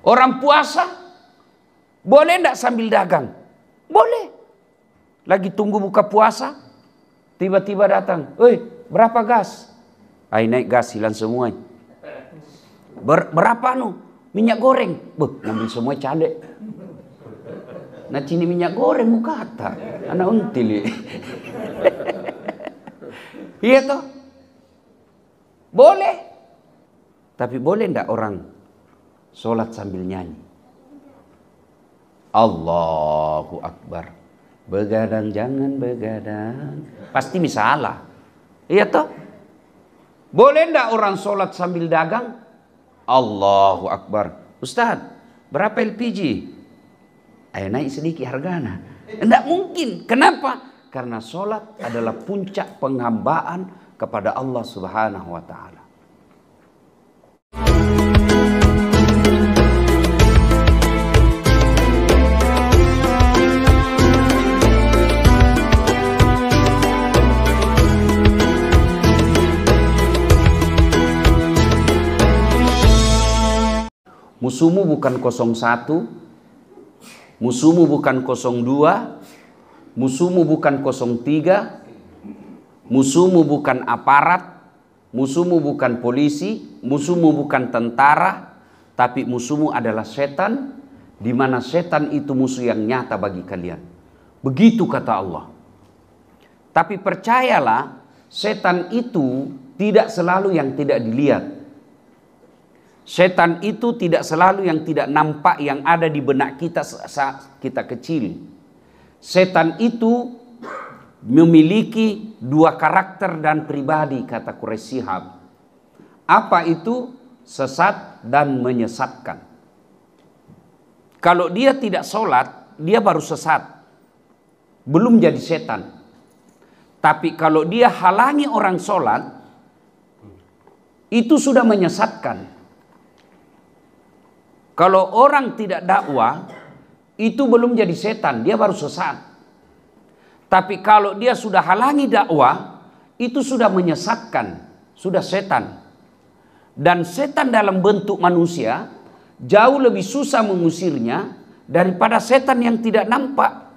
Orang puasa, boleh enggak sambil dagang? Boleh. Lagi tunggu buka puasa, tiba-tiba datang, "Oi, berapa gas?" "Ai, naik gas, hilang semua." Berapa minyak goreng?" "Beuh, ngambil semua cadek." "Nah, cini minyak goreng muka kata, anak until." Iya toh? Boleh. Tapi boleh enggak orang sholat sambil nyanyi? Allahu Akbar. Begadang jangan begadang. Pasti misalah. Iya toh? Boleh enggak orang sholat sambil dagang? Allahu Akbar. "Ustaz, berapa LPG?" "Ayo naik sedikit harganya." Enggak mungkin. Kenapa? Karena sholat adalah puncak penghambaan kepada Allah Subhanahu wa ta'ala. Musuhmu bukan 01, musuhmu bukan 02, musuhmu bukan 03, musuhmu bukan aparat, musuhmu bukan polisi, musuhmu bukan tentara, tapi musuhmu adalah setan, di mana setan itu musuh yang nyata bagi kalian. Begitu kata Allah. Tapi percayalah, setan itu tidak selalu yang tidak dilihat. Setan itu tidak selalu yang tidak nampak yang ada di benak kita saat kita kecil. Setan itu memiliki dua karakter dan pribadi, kata Quraisy Shihab. Apa itu? Sesat dan menyesatkan. Kalau dia tidak sholat, dia baru sesat, belum jadi setan. Tapi kalau dia halangi orang sholat, itu sudah menyesatkan. Kalau orang tidak dakwah, itu belum jadi setan, dia baru sesat. Tapi kalau dia sudah halangi dakwah, itu sudah menyesatkan, sudah setan. Dan setan dalam bentuk manusia jauh lebih susah mengusirnya daripada setan yang tidak nampak.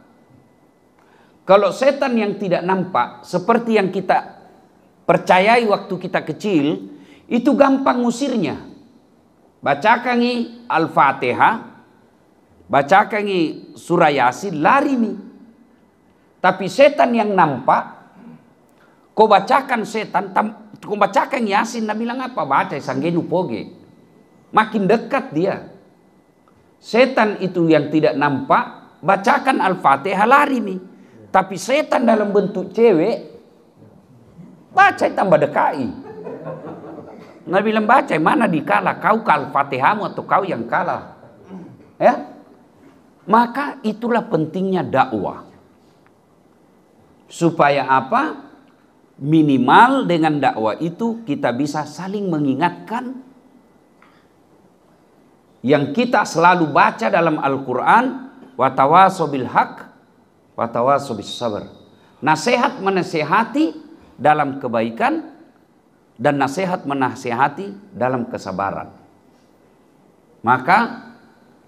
Kalau setan yang tidak nampak, seperti yang kita percayai waktu kita kecil, itu gampang ngusirnya. Bacakan Al-Fatihah, bacakan surah Yasin, lari nih. Tapi setan yang nampak, kau bacakan setan, kau bacakan Yasin, nah bilang apa? Baca sanggenu poge. Makin dekat dia. Setan itu yang tidak nampak, bacakan Al-Fatihah, lari nih. Tapi setan dalam bentuk cewek, baca tambah dekai. Nah bilang baca, mana dikalah? Kau Al-Fatihahmu atau kau yang kalah? Ya, maka itulah pentingnya dakwah. Supaya apa? Minimal dengan dakwah itu kita bisa saling mengingatkan yang kita selalu baca dalam Al-Quran, watawasau bil haq, watawasau bis sabr. Nasihat menasihati dalam kebaikan dan nasihat menasihati dalam kesabaran. Maka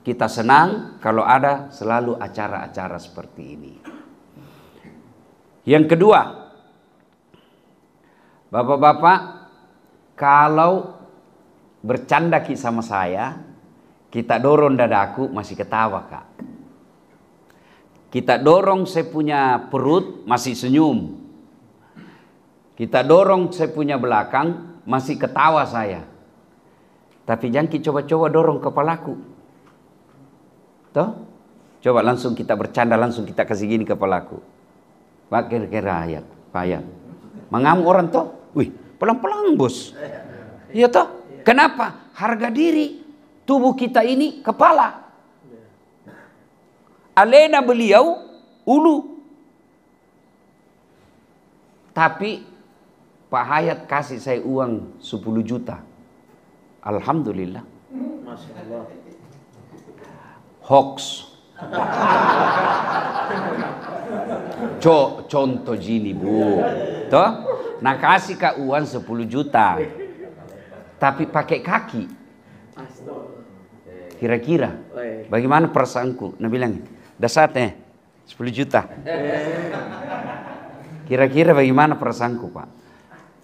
kita senang kalau ada selalu acara-acara seperti ini. Yang kedua, bapak-bapak, kalau bercanda sama saya, kita dorong dadaku masih ketawa, Kak. Kita dorong saya punya perut masih senyum. Kita dorong saya punya belakang masih ketawa saya. Tapi jangan coba-coba dorong kepalaku. Toh? Coba langsung kita bercanda, langsung kita kasih gini kepalaku. Pak kira-kira ayat, Pak ayat. Mengamuk orang toh? Wih, pelan-pelan bos. Iya toh? Kenapa? Harga diri tubuh kita ini kepala. Alena beliau ulu. Tapi Pak Hayat kasih saya uang 10 juta. Alhamdulillah. Masya Allah. Hoax. Contoh gini bu. Toh? Nah kasih ke uang 10 juta. Tapi pakai kaki. Kira-kira bagaimana perasaanku? Nabi bilang, dasarnya 10 juta. Kira-kira bagaimana perasaanku, Pak?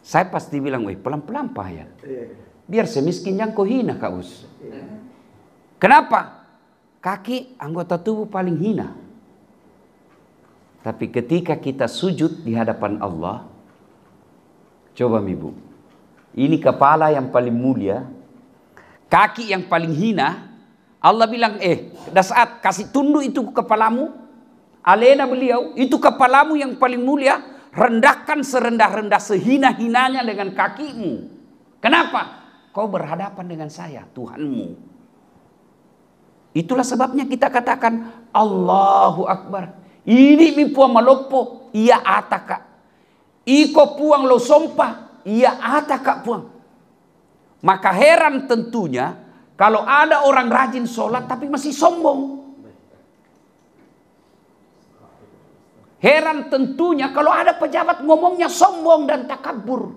Saya pasti bilang, pelan-pelan Pak ya. Biar semiskin yang kau hina, Kak Us. Kenapa? Kaki anggota tubuh paling hina. Tapi ketika kita sujud di hadapan Allah, coba Ibu, ini kepala yang paling mulia, kaki yang paling hina. Allah bilang, saat kasih tunduk itu kepalamu, alena beliau, itu kepalamu yang paling mulia, rendahkan serendah-rendah sehina-hinanya dengan kakimu. Kenapa? Kau berhadapan dengan saya, Tuhanmu. Itulah sebabnya kita katakan, Allahu Akbar. Ini mi puang malopo, ia ataka. Iko puang lo sompa, ia ataka puang. Maka heran tentunya, kalau ada orang rajin sholat tapi masih sombong. Heran tentunya kalau ada pejabat ngomongnya sombong dan takabur.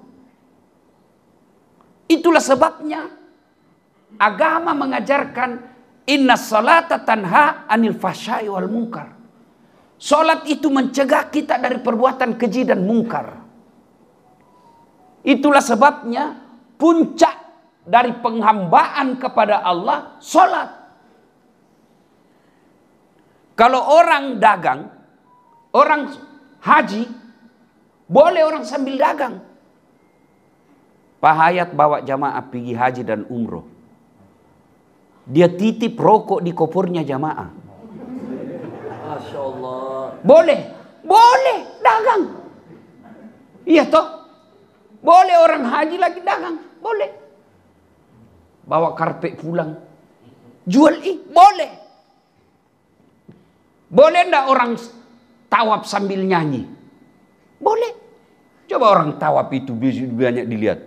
Itulah sebabnya agama mengajarkan inna salata tanha anil fahsya'i wal munkar. Salat itu mencegah kita dari perbuatan keji dan mungkar. Itulah sebabnya puncak dari penghambaan kepada Allah, salat. Kalau orang dagang, orang haji, boleh orang sambil dagang. Pak Hayat bawa jamaah pergi haji dan umroh. Dia titip rokok di kopornya jamaah. Masya Allah. Boleh, boleh dagang. Iya toh? Boleh orang haji lagi dagang, boleh. Bawa karpet pulang, jual boleh. Boleh ndak orang tawaf sambil nyanyi? Boleh. Coba orang tawaf itu banyak dilihat.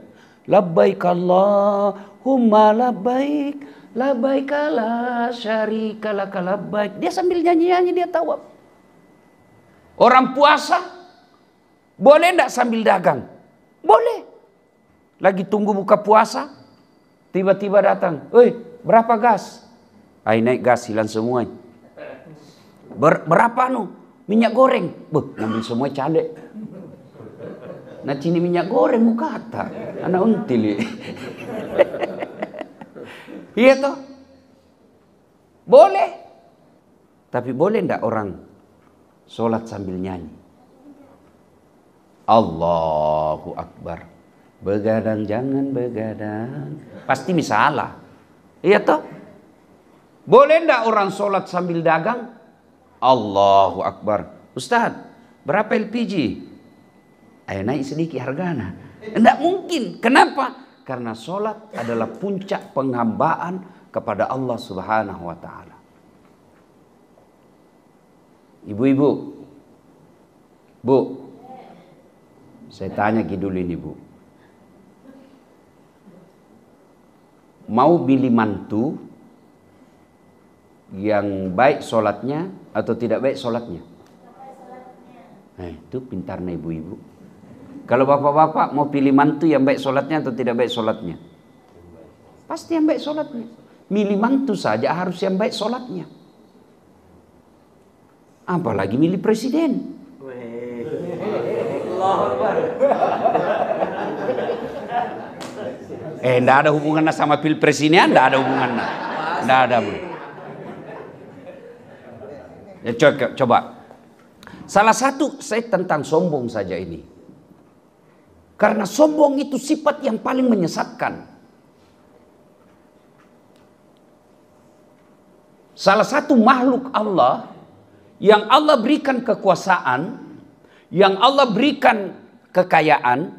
Labbaik Allahumma labbaik, labbaik la syarika laka labbaik. Dia sambil nyanyi-nyanyi dia tawaf. Orang puasa boleh ndak sambil dagang? Boleh. Lagi tunggu buka puasa, tiba-tiba datang, berapa gas? Naik gas, hilang semua. Berapa minyak goreng? Ngambil semua cadek. Nah cini minyak goreng muka kata, anak until. Iya toh? Boleh. Tapi boleh ndak orang sholat sambil nyanyi? Allahu Akbar. Begadang jangan begadang. Pasti misalah. Iya toh? Boleh ndak orang sholat sambil dagang? Allahu Akbar. Ustaz, berapa LPG? Ayo naik sedikit harganya. Tidak mungkin. Kenapa? Karena sholat adalah puncak penghambaan kepada Allah Subhanahu wa Ta'ala. Ibu-ibu, Bu, saya tanya dulu ini Bu, mau pilih mantu yang baik sholatnya atau tidak baik sholatnya? Nah, itu pintarnya ibu-ibu. Kalau bapak-bapak mau pilih mantu yang baik sholatnya atau tidak baik sholatnya? Pasti yang baik sholatnya. Milih mantu saja harus yang baik sholatnya. Apalagi milih presiden. Enggak ada hubungannya sama pilpres ini, enggak ada hubungannya. Enggak ada. Ya, coba. Salah satu saya tentang sombong saja ini. Karena sombong itu sifat yang paling menyesatkan. Salah satu makhluk Allah yang Allah berikan kekuasaan, yang Allah berikan kekayaan,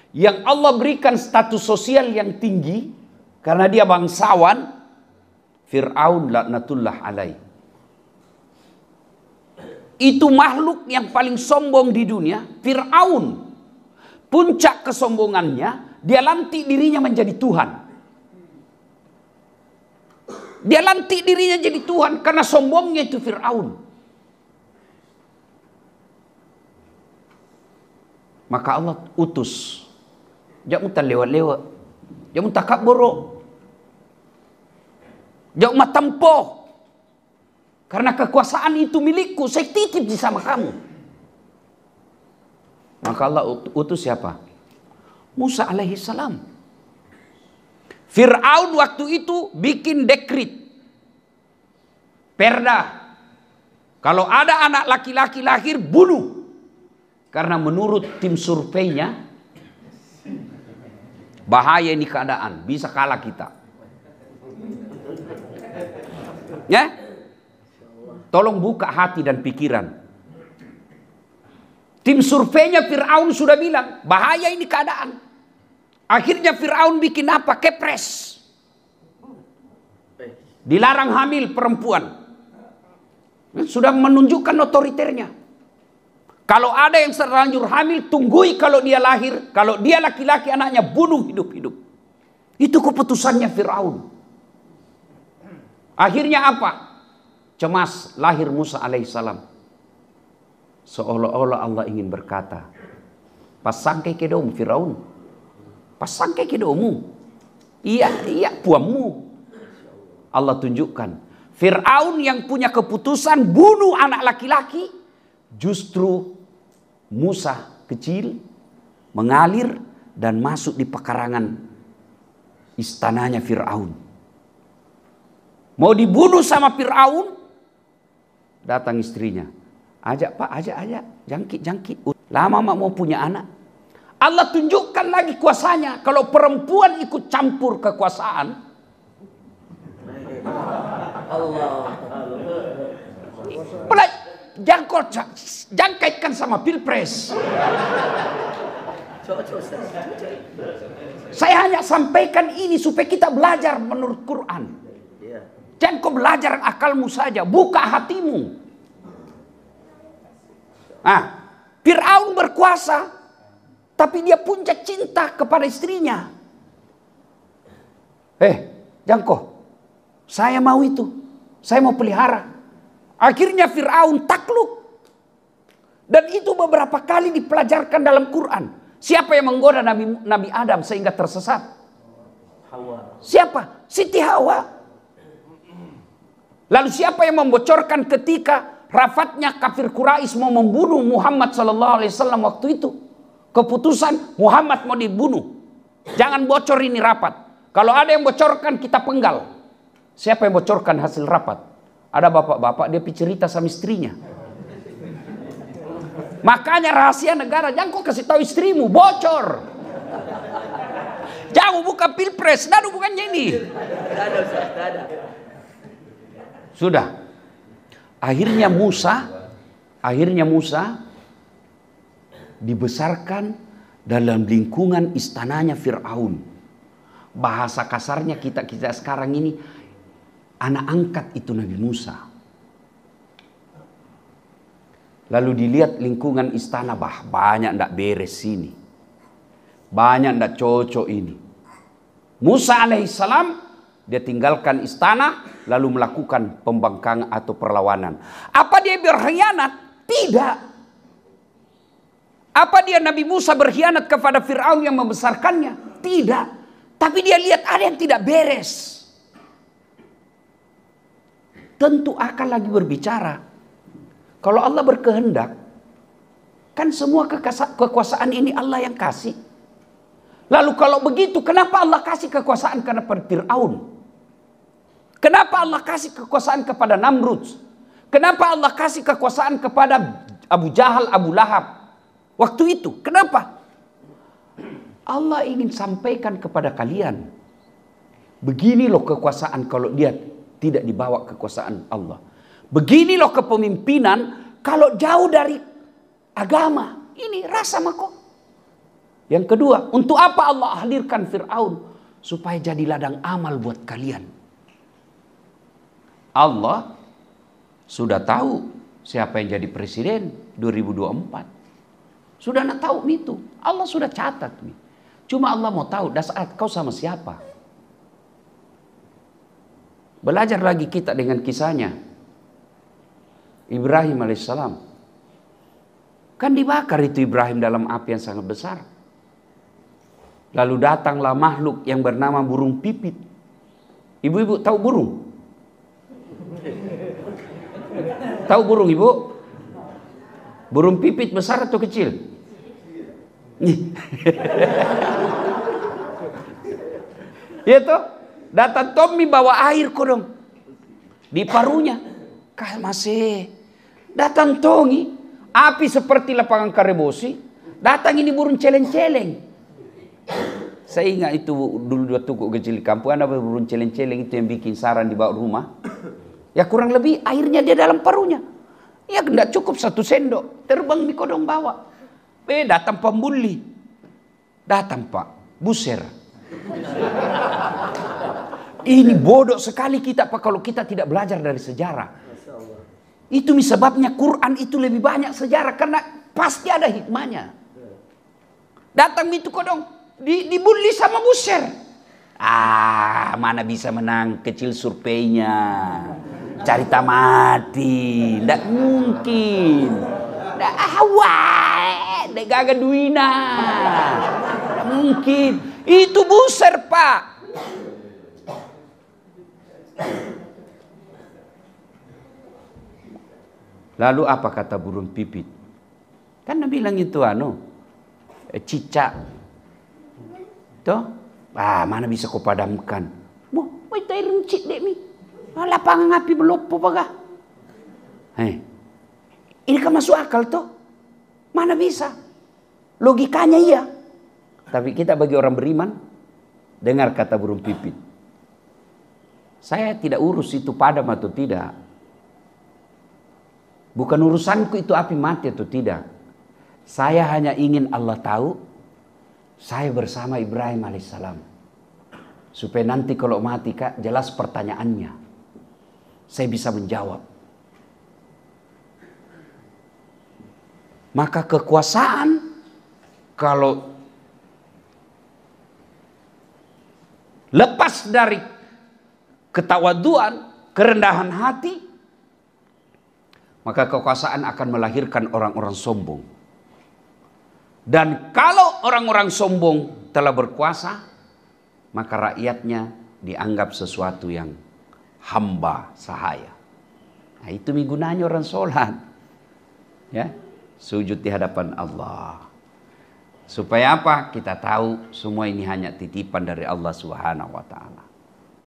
yang Allah berikan status sosial yang tinggi karena dia bangsawan, Fir'aun laknatullah alaih. Itu makhluk yang paling sombong di dunia, Fir'aun. Puncak kesombongannya, dia lantik dirinya menjadi Tuhan. Dia lantik dirinya jadi Tuhan karena sombongnya itu Fir'aun. Maka Allah utus. Jangan lewat-lewat. Jangan takabur. Jauh matempo. Karena kekuasaan itu milikku, saya titip di sama kamu. Maka Allah utus siapa? Musa alaihi salam. Fir'aun waktu itu bikin dekrit. Perda. Kalau ada anak laki-laki lahir, bunuh. Karena menurut tim surveinya, bahaya ini keadaan, bisa kalah kita. Ya? Tolong buka hati dan pikiran. Tim surveinya Fir'aun sudah bilang, bahaya ini keadaan. Akhirnya Fir'aun bikin apa? Kepres. Dilarang hamil perempuan. Sudah menunjukkan otoriternya. Kalau ada yang terlanjur hamil, tunggui kalau dia lahir. Kalau dia laki-laki, anaknya bunuh hidup-hidup. Itu keputusannya Fir'aun. Akhirnya apa? Cemas lahir Musa alaihissalam. Seolah-olah Allah ingin berkata, pasangkai kedom Firaun, pasangkai kedomu, iya puamu. Allah tunjukkan Firaun yang punya keputusan bunuh anak laki-laki, justru Musa kecil mengalir dan masuk di pekarangan istananya Firaun. Mau dibunuh sama Firaun, datang istrinya. Ajak pak, ajak. Jangkit. Lama mak mau punya anak. Allah tunjukkan lagi kuasanya. Kalau perempuan ikut campur kekuasaan. Jangkaitkan sama pilpres. Saya hanya sampaikan ini supaya kita belajar menurut Quran. Jangan kau belajar akalmu saja. Buka hatimu. Fir'aun berkuasa, tapi dia puncak cinta kepada istrinya. Jangko, saya mau itu, saya mau pelihara. Akhirnya Fir'aun takluk. Dan itu beberapa kali dipelajarkan dalam Quran. Siapa yang menggoda Nabi Adam sehingga tersesat? Hawa. Siapa? Siti Hawa. Lalu siapa yang membocorkan ketika rafatnya kafir Quraisy mau membunuh Muhammad sallallahu alaihi wasallam waktu itu? Keputusan Muhammad mau dibunuh. Jangan bocor ini rapat. Kalau ada yang bocorkan kita penggal. Siapa yang bocorkan hasil rapat? Ada bapak-bapak dia cerita sama istrinya. Makanya rahasia negara jangan kau kasih tahu istrimu, bocor. Jangan buka pilpres, bukannya ini. Sudah. Akhirnya Musa dibesarkan dalam lingkungan istananya Fir'aun. Bahasa kasarnya kita sekarang ini anak angkat itu Nabi Musa. Lalu dilihat lingkungan istana, banyak ndak beres sini. Banyak ndak cocok ini. Musa alaihissalam dia tinggalkan istana lalu melakukan pembangkangan atau perlawanan. Apa dia berkhianat? Tidak. Apa dia Nabi Musa berkhianat kepada Fir'aun yang membesarkannya? Tidak. Tapi dia lihat ada yang tidak beres. Tentu akan lagi berbicara. Kalau Allah berkehendak, kan semua kekuasaan ini Allah yang kasih. Lalu kalau begitu, kenapa Allah kasih kekuasaan kepada Fir'aun? Kenapa Allah kasih kekuasaan kepada Namrud? Kenapa Allah kasih kekuasaan kepada Abu Jahal, Abu Lahab? Waktu itu, kenapa? Allah ingin sampaikan kepada kalian. Begini loh kekuasaan kalau dia tidak dibawa kekuasaan Allah. Begini loh kepemimpinan kalau jauh dari agama. Ini rasa mako. Yang kedua, untuk apa Allah hadirkan Fir'aun? Supaya jadi ladang amal buat kalian. Allah sudah tahu siapa yang jadi presiden 2024. Sudah nak tahu itu. Allah sudah catat. Cuma Allah mau tahu saat kau sama siapa. Belajar lagi kita dengan kisahnya. Ibrahim alaihissalam. Kan dibakar itu Ibrahim dalam api yang sangat besar. Lalu datanglah makhluk yang bernama burung pipit. Ibu-ibu tahu burung? Tahu burung ibu? Burung pipit besar atau kecil? Ya toh, datang Tommy bawa air kodong di parunya. Kah masih datang Tongi, api seperti lapangan karebosi. Datang ini burung celeng-celeng. Saya ingat itu dulu waktu kecil di kampung ada burung celeng-celeng itu yang bikin sarang di bawah rumah. Ya kurang lebih airnya dia dalam parunya. Ya tidak cukup 1 sendok. Terbang di kodong bawa. Datang pembuli. Datang Pak, buser. Ini bodoh sekali kita Pak kalau kita tidak belajar dari sejarah. Itu sebabnya Quran itu lebih banyak sejarah karena pasti ada hikmahnya. Datang itu kodong dibully sama buser. Mana bisa menang kecil surveinya. Cari mati, ndak mungkin. Ndak ndak gagal duina. Ndak mungkin. Itu buser Pak. Lalu apa kata burung pipit? Kan Nabi bilang itu cicak. Toh? Mana bisa kau padamkan? Mau itu air runcit dek mi. Lapangan api melopo baga. Ini kan masuk akal toh? Mana bisa? Logikanya iya. Tapi kita bagi orang beriman, dengar kata burung pipit. Saya tidak urus itu padam atau tidak. Bukan urusanku itu api mati atau tidak. Saya hanya ingin Allah tahu saya bersama Ibrahim alaihissalam. Supaya nanti kalau mati Kak, jelas pertanyaannya. Saya bisa menjawab. Maka kekuasaan kalau lepas dari ketawaduan, kerendahan hati, maka kekuasaan akan melahirkan orang-orang sombong. Dan kalau orang-orang sombong telah berkuasa, maka rakyatnya dianggap sesuatu yang hamba sahaya. Nah, itu gunanya orang sholat. Ya, sujud di hadapan Allah. Supaya apa? Kita tahu semua ini hanya titipan dari Allah Subhanahu wa taala.